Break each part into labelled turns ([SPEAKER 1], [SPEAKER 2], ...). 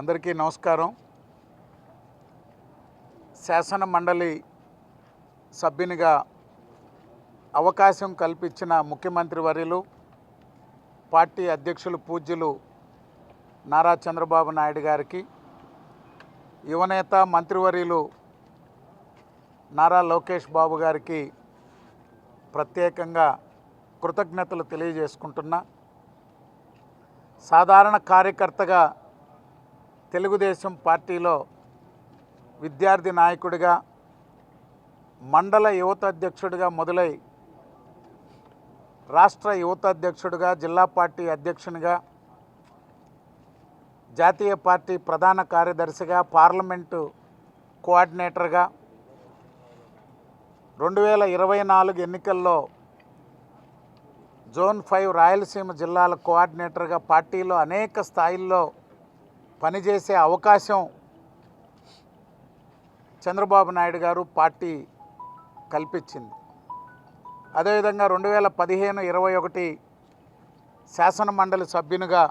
[SPEAKER 1] అందరికీ నమస్కారం. శాసన మండలి సభ్యునిగా అవకాశం కల్పించిన ముఖ్యమంత్రి వర్యులు, పార్టీ అధ్యక్షులు పూజ్యులు నారా చంద్రబాబు నాయుడు గారికి, యువనేత మంత్రివర్యులు నారా లోకేష్ బాబు గారికి ప్రత్యేకంగా కృతజ్ఞతలు తెలియజేసుకుంటున్నా. సాధారణ కార్యకర్తగా తెలుగుదేశం పార్టీలో విద్యార్థి నాయకుడిగా, మండల యువత అధ్యక్షుడిగా మొదలై రాష్ట్ర యువత అధ్యక్షుడిగా, జిల్లా పార్టీ అధ్యక్షునిగా, జాతీయ పార్టీ ప్రధాన కార్యదర్శిగా, పార్లమెంటు కోఆర్డినేటర్గా, 2024 ఎన్నికల్లో జోన్ 5 రాయలసీమ జిల్లాల కోఆర్డినేటర్గా పార్టీలో అనేక స్థాయిల్లో పనిచేసే అవకాశం చంద్రబాబు నాయుడు గారు పార్టీ కల్పించింది. అదేవిధంగా 2015-21 శాసన మండలి సభ్యునిగా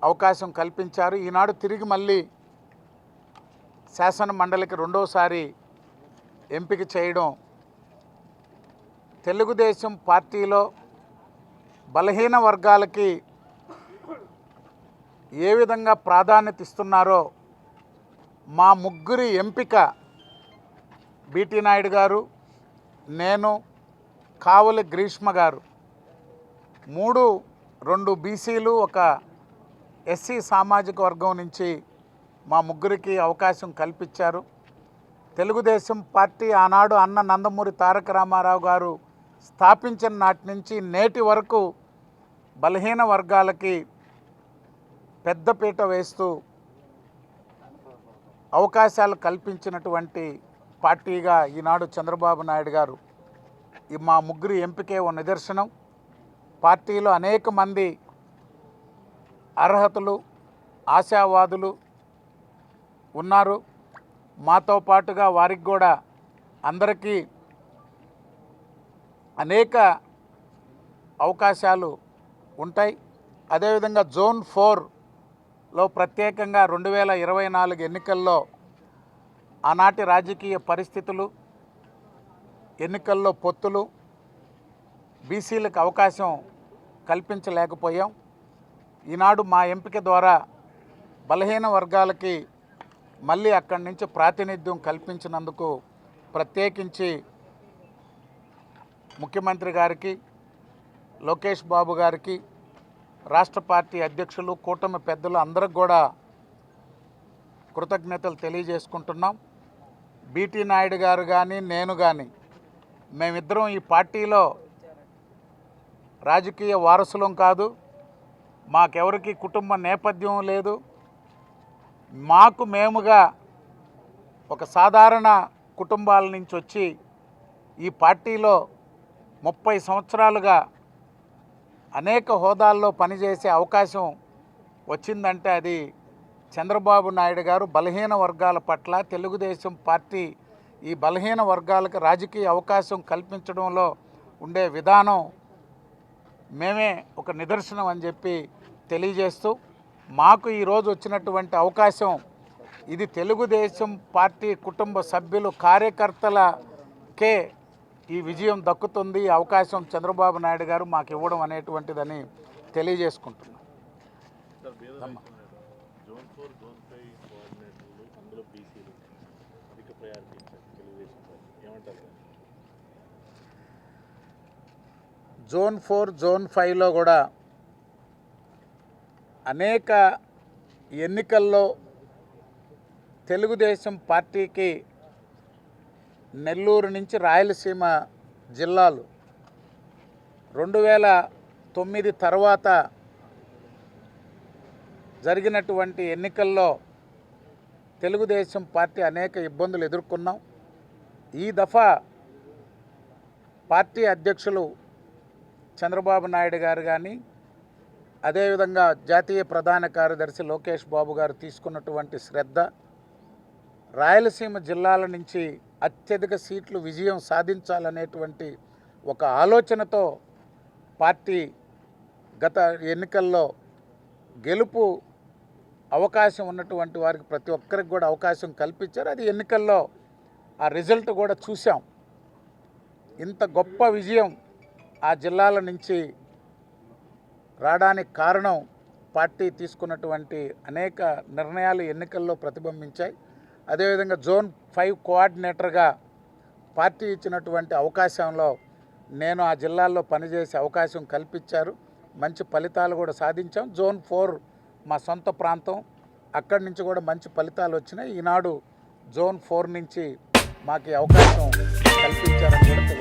[SPEAKER 1] అవకాశం కల్పించారు. ఈనాడు తిరిగి మళ్ళీ శాసన మండలికి రెండోసారి ఎంపిక చేయడం తెలుగుదేశం పార్టీలో బలహీన వర్గాలకి ఏ విధంగా ప్రాధాన్యత ఇస్తున్నారో మా ముగ్గురి ఎంపిక బీటీ నాయుడు గారు, నేను, కావులి గ్రీష్మ గారు, 2 బీసీలు, 1 ఎస్సీ సామాజిక వర్గం నుంచి మా ముగ్గురికి అవకాశం కల్పించారు. తెలుగుదేశం పార్టీ ఆనాడు అన్న నందమూరి తారక రామారావు గారు స్థాపించిన నాటి నుంచి నేటి వరకు బలహీన వర్గాలకి పెద్దపీట వేస్తూ అవకాశాలు కల్పించినటువంటి పార్టీగా ఈనాడు చంద్రబాబు నాయుడు గారు మా ముగ్గురు ఎంపికే ఓ నిదర్శనం. పార్టీలో అనేక మంది అర్హతలు, ఆశావాదులు ఉన్నారు. మాతో పాటుగా వారికి కూడా అందరికీ అనేక అవకాశాలు ఉంటాయి. అదేవిధంగా జోన్ 4లో ప్రత్యేకంగా 2024 ఎన్నికల్లో ఆనాటి రాజకీయ పరిస్థితులు, ఎన్నికల్లో పొత్తులు బీసీలకు అవకాశం కల్పించలేకపోయాం. ఈనాడు మా ఎంపిక ద్వారా బలహీన వర్గాలకి మళ్ళీ అక్కడి నుంచి ప్రాతినిధ్యం కల్పించినందుకు ప్రత్యేకించి ముఖ్యమంత్రి గారికి, లోకేష్ బాబు గారికి, రాష్ట్ర పార్టీ అధ్యక్షులు, కూటమి పెద్దలు అందరికి కూడా కృతజ్ఞతలు తెలియజేసుకుంటున్నాం. బీటీ నాయుడు గారు కానీ, నేను కానీ మేమిద్దరం ఈ పార్టీలో రాజకీయ వారసులం కాదు. మాకెవరికి కుటుంబ నేపథ్యం లేదు. మాకు మేముగా ఒక సాధారణ కుటుంబాల నుంచి వచ్చి ఈ పార్టీలో 30 సంవత్సరాలుగా అనేక హోదాల్లో పనిచేసే అవకాశం వచ్చిందంటే అది చంద్రబాబు నాయుడు గారు బలహీన వర్గాల పట్ల, తెలుగుదేశం పార్టీ ఈ బలహీన వర్గాలకు రాజకీయ అవకాశం కల్పించడంలో ఉండే విధానం మేమే ఒక నిదర్శనం అని చెప్పి తెలియజేస్తూ, మాకు ఈరోజు వచ్చినటువంటి అవకాశం ఇది తెలుగుదేశం పార్టీ కుటుంబ సభ్యులు, కార్యకర్తలకే ఈ విజయం దక్కుతుంది. ఈ అవకాశం చంద్రబాబు నాయుడు గారు మాకు ఇవ్వడం అనేటువంటిదని తెలియజేసుకుంటున్నాను. జోన్ 4, జోన్ 5లో కూడా అనేక ఎన్నికల్లో తెలుగుదేశం పార్టీకి నెల్లూరు నుంచి రాయలసీమ జిల్లాలు 2009 తర్వాత జరిగినటువంటి ఎన్నికల్లో తెలుగుదేశం పార్టీ అనేక ఇబ్బందులు ఎదుర్కొన్నాం. ఈ దఫా పార్టీ అధ్యక్షులు చంద్రబాబు నాయుడు గారు కానీ, అదేవిధంగా జాతీయ ప్రధాన కార్యదర్శి లోకేష్ బాబు గారు తీసుకున్నటువంటి శ్రద్ధ, రాయలసీమ జిల్లాల నుంచి అత్యధిక సీట్లు విజయం సాధించాలనేటువంటి ఒక ఆలోచనతో పార్టీ గత ఎన్నికల్లో గెలుపు అవకాశం ఉన్నటువంటి వారికి ప్రతి ఒక్కరికి కూడా అవకాశం కల్పించారు. అది ఎన్నికల్లో ఆ రిజల్ట్ కూడా చూసాం. ఇంత గొప్ప విజయం ఆ జిల్లాల నుంచి రావడానికి కారణం పార్టీ తీసుకున్నటువంటి అనేక నిర్ణయాలు ఎన్నికల్లో ప్రతిబింబించాయి. అదేవిధంగా జోన్ 5 కోఆర్డినేటర్గా పార్టీ ఇచ్చినటువంటి అవకాశంలో నేను ఆ జిల్లాల్లో పనిచేసే అవకాశం కల్పించారు. మంచి ఫలితాలు కూడా సాధించాం. జోన్ 4 మా సొంత ప్రాంతం, అక్కడి నుంచి కూడా మంచి ఫలితాలు వచ్చినాయి. ఈనాడు జోన్ 4 నుంచి మాకు అవకాశం కల్పించారని కూడా